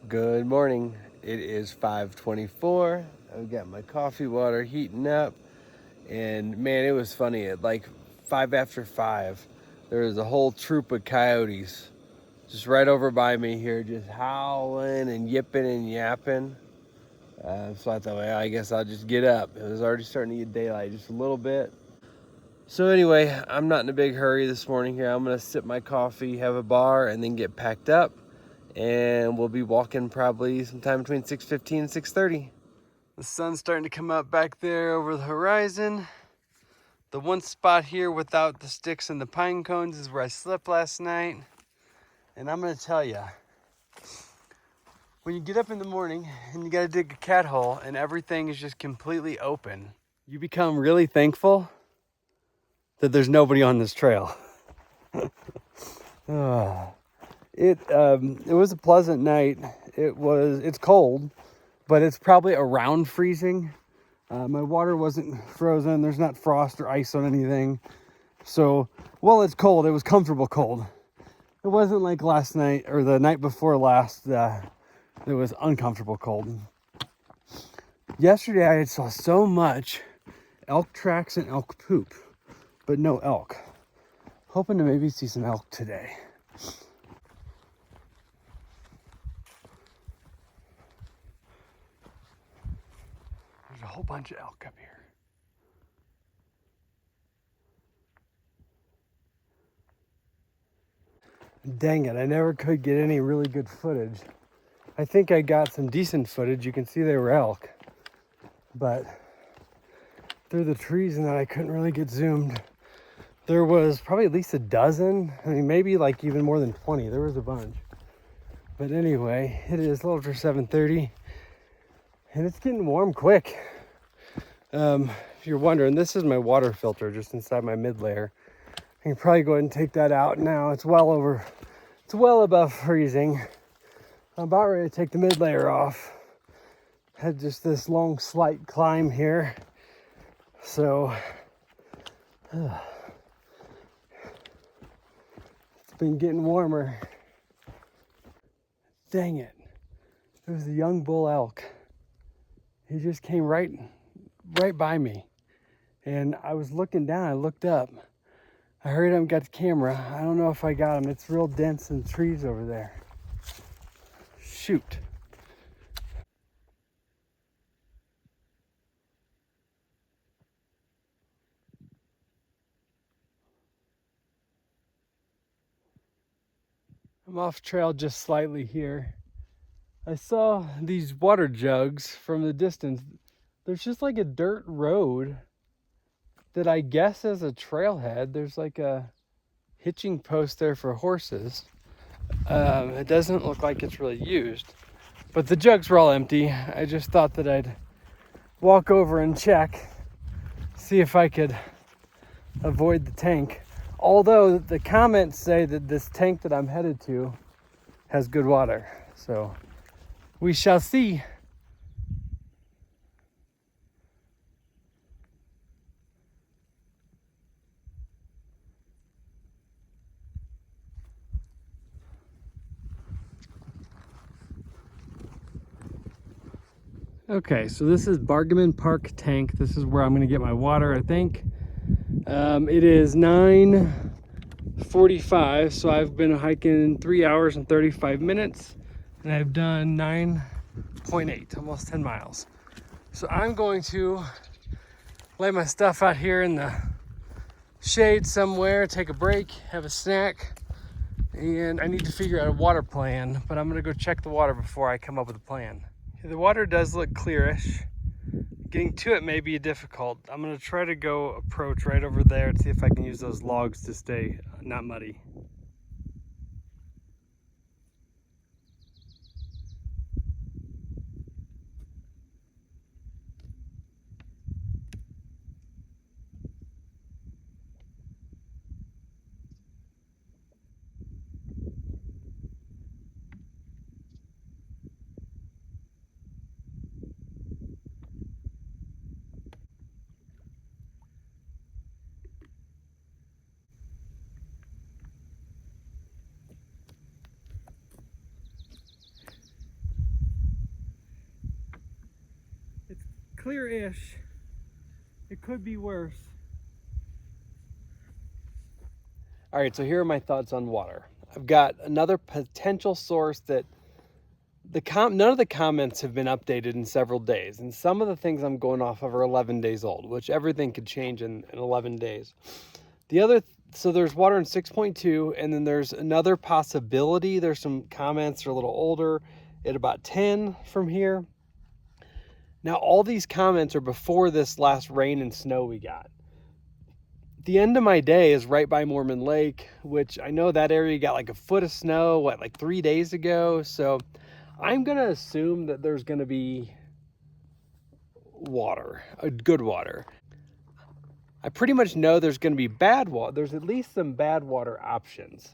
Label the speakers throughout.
Speaker 1: Good morning. It is 5:24. I've got my coffee water heating up. And man, it was funny. At like 5 after 5, there was a whole troop of coyotes just right over by me here, just howling and yipping and yapping. So I thought, well, I guess I'll just get up. It was already starting to get daylight just a little bit. So anyway, I'm not in a big hurry this morning here. I'm going to sip my coffee, have a bar, and then get packed up. And we'll be walking probably sometime between 6:15 and 6:30. The sun's starting to come up back there over the horizon. The one spot here without the sticks and the pine cones is where I slept last night. And I'm going to tell you, when you get up in the morning and you got to dig a cat hole and everything is just completely open, you become really thankful that there's nobody on this trail. It was a pleasant night. It's cold, but it's probably around freezing. My water wasn't frozen. There's not frost or ice on anything. So, while it's cold, it was comfortable cold. It wasn't like last night or the night before last. It was uncomfortable cold. Yesterday, I saw so much elk tracks and elk poop, but no elk. Hoping to maybe see some elk today. There's a whole bunch of elk up here. Dang it, I never could get any really good footage. I think I got some decent footage. You can see they were elk. But through the trees and that, I couldn't really get zoomed. There was probably at least a dozen. I mean, maybe like even more than 20. There was a bunch. But anyway, it is a little after 7:30. And it's getting warm quick. If you're wondering, this is my water filter just inside my mid layer. I can probably go ahead and take that out now. It's well above freezing. I'm about ready to take the mid layer off. Had just this long slight climb here. So it's been getting warmer. Dang it. It was a young bull elk. He just came right by me. And I was looking down, I looked up. I heard him, got the camera. I don't know if I got him. It's real dense in trees over there. Shoot. I'm off trail just slightly here. I saw these water jugs from the distance. There's just like a dirt road that I guess is a trailhead. There's like a hitching post there for horses. It doesn't look like it's really used, but the jugs were all empty. I just thought that I'd walk over and check, see if I could avoid the tank. Although the comments say that this tank that I'm headed to has good water. So we shall see. Okay, so this is Bargaman Park Tank. This is where I'm gonna get my water, I think. It is 9:45, so I've been hiking 3 hours and 35 minutes, and I've done 9.8, almost 10 miles. So I'm going to lay my stuff out here in the shade somewhere, take a break, have a snack, and I need to figure out a water plan, but I'm gonna go check the water before I come up with a plan. The water does look clearish. Getting to it may be difficult. I'm gonna try to go approach right over there and see if I can use those logs to stay not muddy.
Speaker 2: clear-ish. It could be worse.
Speaker 1: All right, so here are my thoughts on water. I've got another potential source that none of the comments have been updated in several days, and some of the things I'm going off of are 11 days old, which everything could change in 11 days. So there's water in 6.2, and then there's another possibility. There's some comments that are a little older at about 10 from here. Now, all these comments are before this last rain and snow we got. The end of my day is right by Mormon Lake, which I know that area got like a foot of snow, like 3 days ago. So I'm going to assume that there's going to be water, good water. I pretty much know there's going to be bad water. There's at least some bad water options.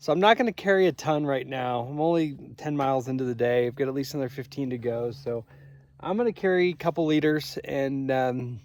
Speaker 1: So I'm not going to carry a ton right now. I'm only 10 miles into the day. I've got at least another 15 to go. So I'm going to carry a couple liters, and I'm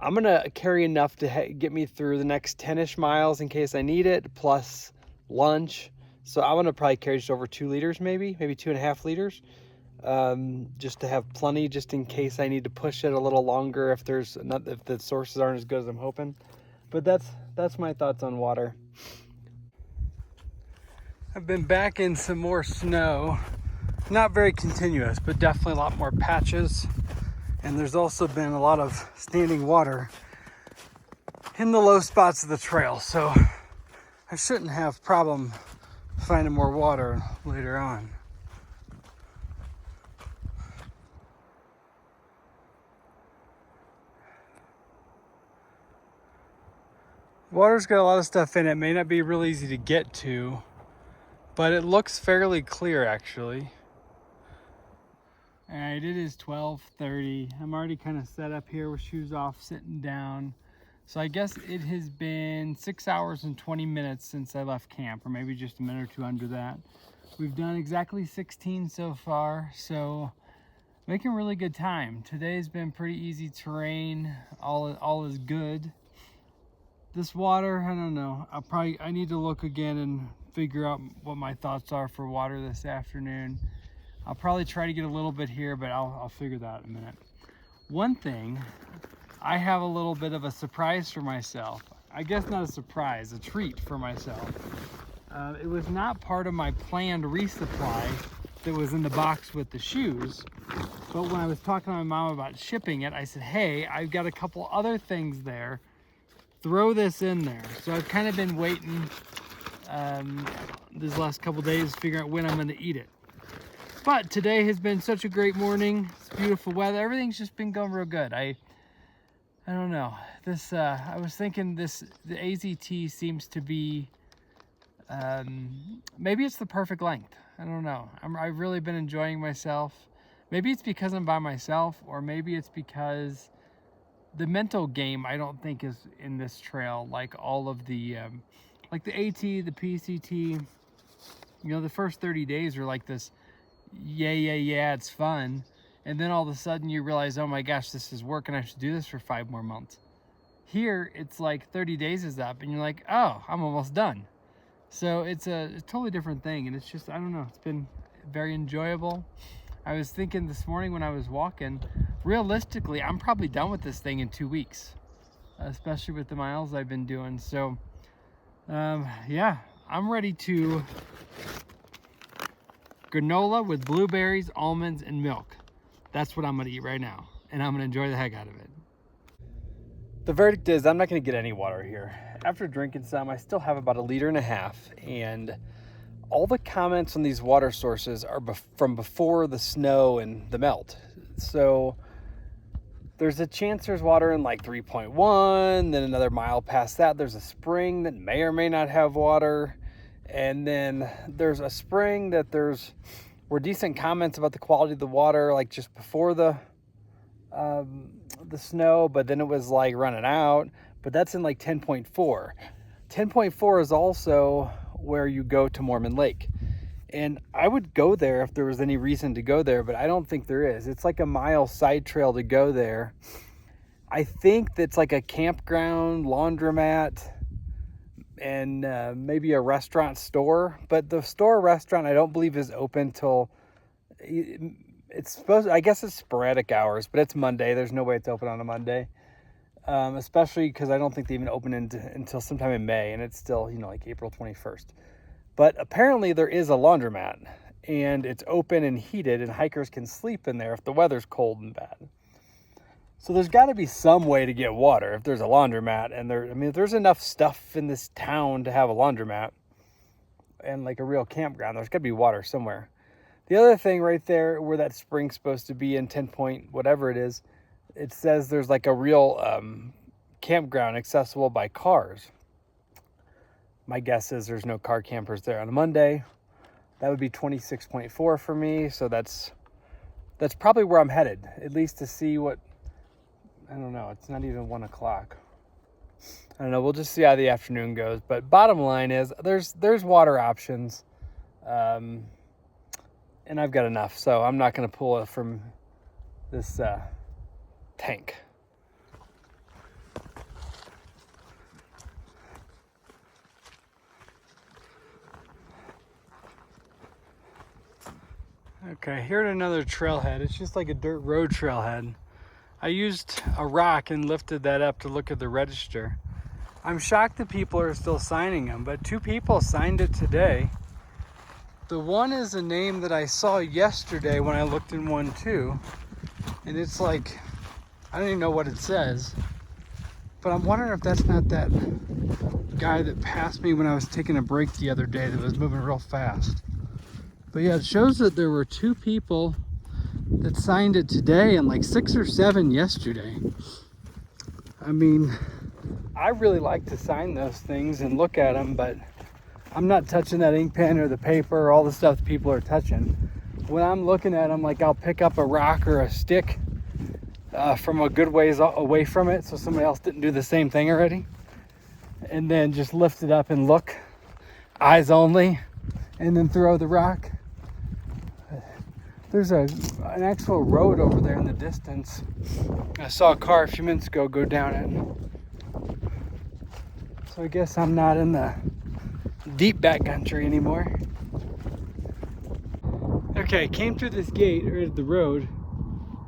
Speaker 1: going to carry enough to get me through the next 10-ish miles in case I need it, plus lunch. So I want to probably carry just over 2 liters, maybe 2.5 liters. Just to have plenty, just in case I need to push it a little longer if the sources aren't as good as I'm hoping. But that's my thoughts on water. I've been back in some more snow, not very continuous, but definitely a lot more patches. And there's also been a lot of standing water in the low spots of the trail, so I shouldn't have problem finding more water later on. Water's got a lot of stuff in it. It may not be real easy to get to, but it looks fairly clear actually. All right, it is 12:30. I'm already kind of set up here with shoes off, sitting down. So I guess it has been 6 hours and 20 minutes since I left camp, or maybe just a minute or two under that. We've done exactly 16 so far, so making really good time. Today's been pretty easy terrain. All is good. This water, I don't know. I need to look again and figure out what my thoughts are for water this afternoon. I'll probably try to get a little bit here, but I'll figure that out in a minute. One thing, I have a little bit of a surprise for myself. I guess not a surprise, a treat for myself. It was not part of my planned resupply that was in the box with the shoes. But when I was talking to my mom about shipping it, I said, hey, I've got a couple other things there. Throw this in there. So I've kind of been waiting these last couple days to figure out when I'm going to eat it. But today has been such a great morning. It's beautiful weather. Everything's just been going real good. I don't know. This I was thinking the AZT seems to be maybe it's the perfect length. I don't know. I've really been enjoying myself. Maybe it's because I'm by myself, or maybe it's because the mental game I don't think is in this trail like all of the like the AT, the PCT. You know, the first 30 days are like this, yeah, it's fun. And then all of a sudden you realize, oh my gosh, this is work and I should do this for 5 more months. Here, it's like 30 days is up and you're like, oh, I'm almost done. So it's a totally different thing. And it's just, I don't know, it's been very enjoyable. I was thinking this morning when I was walking, realistically, I'm probably done with this thing in 2 weeks, especially with the miles I've been doing. So, yeah, I'm ready to granola with blueberries, almonds, and milk. That's what I'm gonna eat right now, and I'm gonna enjoy the heck out of it. The verdict is I'm not gonna get any water here. After drinking some, I still have about 1.5 liters, and all the comments on these water sources are from before the snow and the melt. So there's a chance there's water in like 3.1, then another mile past that there's a spring that may or may not have water. And then there's a spring that were decent comments about the quality of the water, like just before the snow, but then it was like running out. But that's in like 10.4. 10.4 is also where you go to Mormon Lake. And I would go there if there was any reason to go there, but I don't think there is. It's like a mile side trail to go there. I think that's like a campground, laundromat, and maybe a restaurant store. But the store restaurant I don't believe is open till
Speaker 2: it's supposed, I guess it's sporadic hours, but it's Monday. There's no way it's open on a Monday. Especially because I don't think they even open until sometime in May, and it's still, like April 21st. But apparently there is a laundromat, and it's open and heated, and hikers can sleep in there if the weather's cold and bad. So there's got to be some way to get water if there's a laundromat, and if there's enough stuff in this town to have a laundromat and like a real campground, there's got to be water somewhere. The other thing right there where that spring's supposed to be in 10 point whatever it is, it says there's like a real campground accessible by cars. My guess is there's no car campers there on a Monday. That would be 26.4 for me. So that's probably where I'm headed, at least to see what, I don't know. It's not even 1 o'clock. I don't know. We'll just see how the afternoon goes. But bottom line is there's water options. And I've got enough. So I'm not going to pull it from this tank. Okay, here at another trailhead. It's just like a dirt road trailhead. I used a rock and lifted that up to look at the register. I'm shocked that people are still signing them, but 2 people signed it today. The one is a name that I saw yesterday when I looked in one too. And it's like, I don't even know what it says. But I'm wondering if that's not that guy that passed me when I was taking a break the other day that was moving real fast. But yeah, it shows that there were 2 people that signed it today and like 6 or 7 yesterday. I mean, I really like to sign those things and look at them, but I'm not touching that ink pen or the paper or all the stuff that people are touching. When I'm looking at them, like I'll pick up a rock or a stick from a good ways away from it so somebody else didn't do the same thing already. And then just lift it up and look, eyes only, and then throw the rock. There's an actual road over there in the distance. I saw a car a few minutes ago go down it. So I guess I'm not in the deep backcountry anymore. Okay, came through this gate right at the road,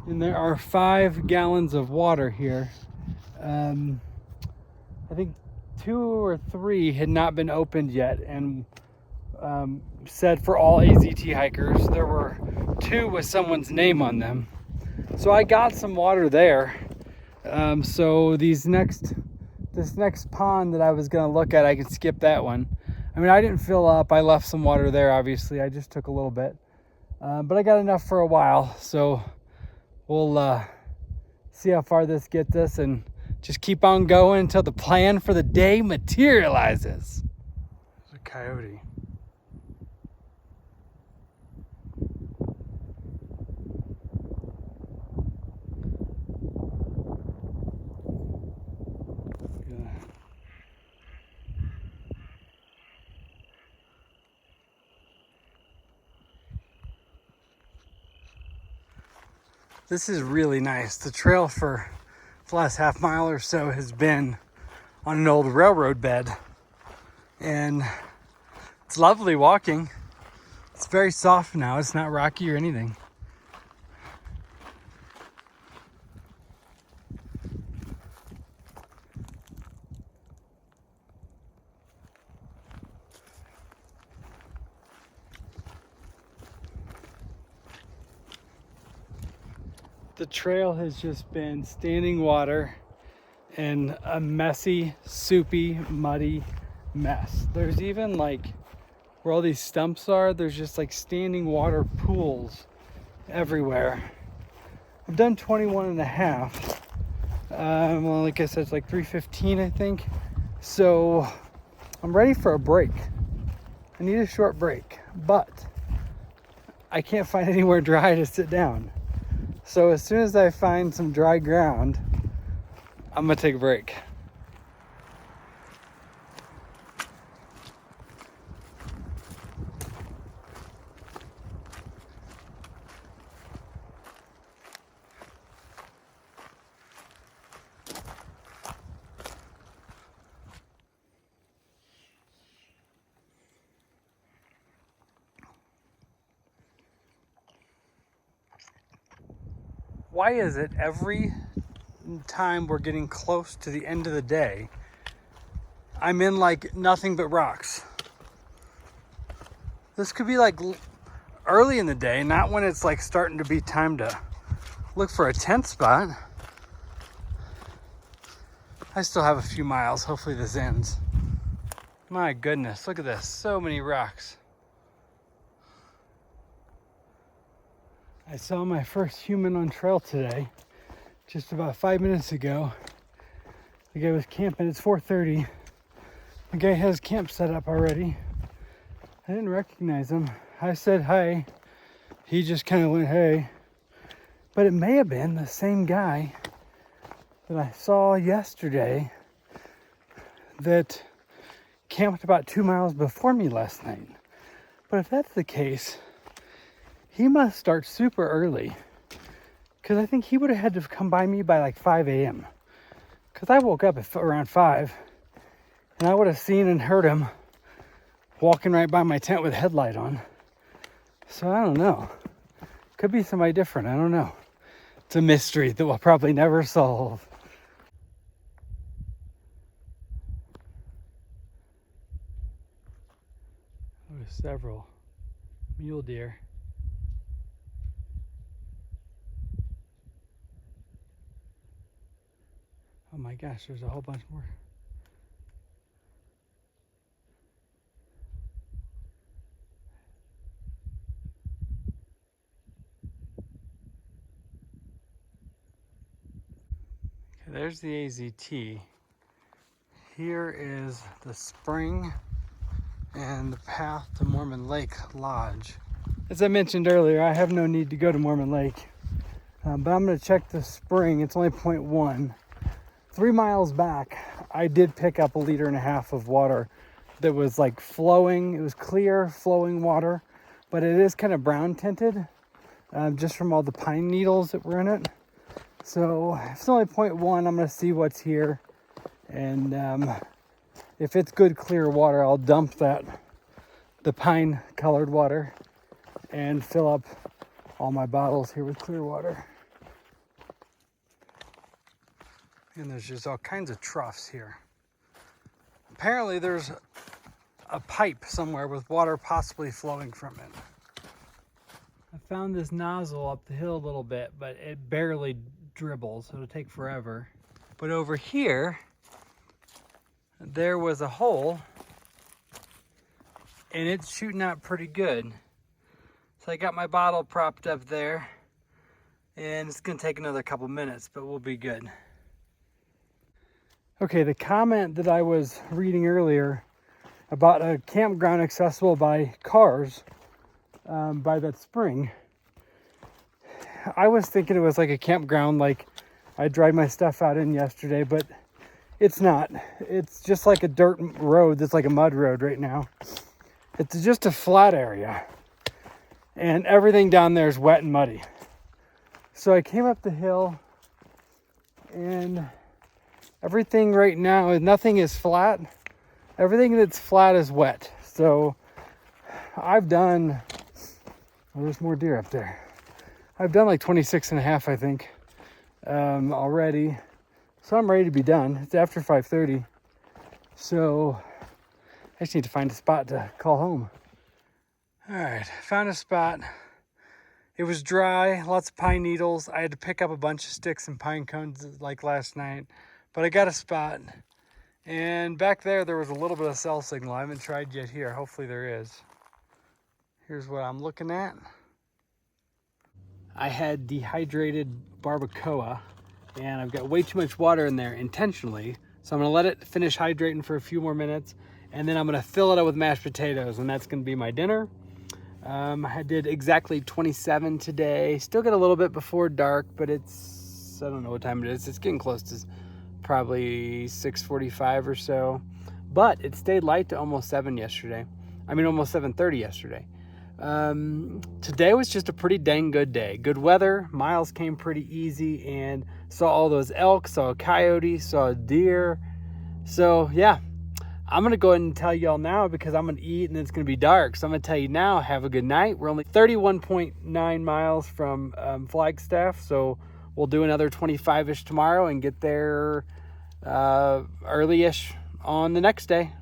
Speaker 2: and there are 5 gallons of water here. I think 2 or 3 had not been opened yet, and said for all AZT hikers. There were 2 with someone's name on them. So I got some water there. So this next pond that I was gonna look at, I could skip that one. I mean, I didn't fill up. I left some water there, obviously. I just took a little bit. But I got enough for a while. So we'll see how far this gets us and just keep on going until the plan for the day materializes. There's a coyote. This is really nice. The trail for the last half mile or so has been on an old railroad bed. And it's lovely walking. It's very soft now. It's not rocky or anything. The trail has just been standing water and a messy, soupy, muddy mess. There's even like where all these stumps are, there's just like standing water pools everywhere. I've done 21 and a half. Well, like I said, it's like 3:15, I think. So I'm ready for a break. I need a short break, but I can't find anywhere dry to sit down. So as soon as I find some dry ground, I'm gonna take a break. Why is it every time we're getting close to the end of the day, I'm in like nothing but rocks? This could be like early in the day, not when it's like starting to be time to look for a tent spot. I still have a few miles. Hopefully this ends. My goodness, look at this. So many rocks. I saw my first human on trail today, just about 5 minutes ago. The guy was camping. It's 4:30. The guy has camp set up already. I didn't recognize him. I said hi. He just kind of went, hey. But it may have been the same guy that I saw yesterday that camped about 2 miles before me last night. But if that's the case, he must start super early, because I think he would have had to come by me by like 5 a.m. Because I woke up at around 5, and I would have seen and heard him walking right by my tent with a headlight on. So I don't know. Could be somebody different. I don't know. It's a mystery that we'll probably never solve. There's several mule deer. Oh my gosh, there's a whole bunch more. Okay, there's the AZT. Here is the spring and the path to Mormon Lake Lodge. As I mentioned earlier, I have no need to go to Mormon Lake, but I'm going to check the spring. It's only 0.1. 3 miles back, I did pick up 1.5 liters of water that was like flowing. It was clear, flowing water, but it is kind of brown tinted, just from all the pine needles that were in it. So if it's only 0.1, I'm going to see what's here. And if it's good, clear water, I'll dump the pine colored water and fill up all my bottles here with clear water. And there's just all kinds of troughs here. Apparently there's a pipe somewhere with water possibly flowing from it. I found this nozzle up the hill a little bit, but it barely dribbles, so it'll take forever. But over here, there was a hole, and it's shooting out pretty good. So I got my bottle propped up there, and it's gonna take another couple minutes, but we'll be good. Okay, the comment that I was reading earlier about a campground accessible by cars, by that spring, I was thinking it was like a campground like I drive my stuff out in yesterday, but it's not. It's just like a dirt road that's like a mud road right now. It's just a flat area, and everything down there is wet and muddy. So I came up the hill, and everything right now, nothing is flat. Everything that's flat is wet. So I've done, well, there's more deer up there. I've done like 26.5, I think, already. So I'm ready to be done. It's after 5:30. So I just need to find a spot to call home. All right, found a spot. It was dry, lots of pine needles. I had to pick up a bunch of sticks and pine cones like last night, but I got a spot. And back there was a little bit of cell signal. I haven't tried yet here. Hopefully there is. Here's what I'm looking at. I had dehydrated barbacoa, and I've got way too much water in there intentionally. So I'm gonna let it finish hydrating for a few more minutes, and then I'm gonna fill it up with mashed potatoes, and that's gonna be my dinner. I did exactly 27 today. Still got a little bit before dark, but it's, I don't know what time it is. It's getting close to probably 6:45 or so. But it stayed light to almost 7 yesterday. I mean, almost 7:30 yesterday. Today was just a pretty dang good day. Good weather, miles came pretty easy, and saw all those elk, saw a coyote, saw a deer. So yeah, I'm gonna go ahead and tell y'all now because I'm gonna eat and it's gonna be dark. So I'm gonna tell you now, have a good night. We're only 31.9 miles from Flagstaff, so we'll do another 25-ish tomorrow and get there early-ish on the next day.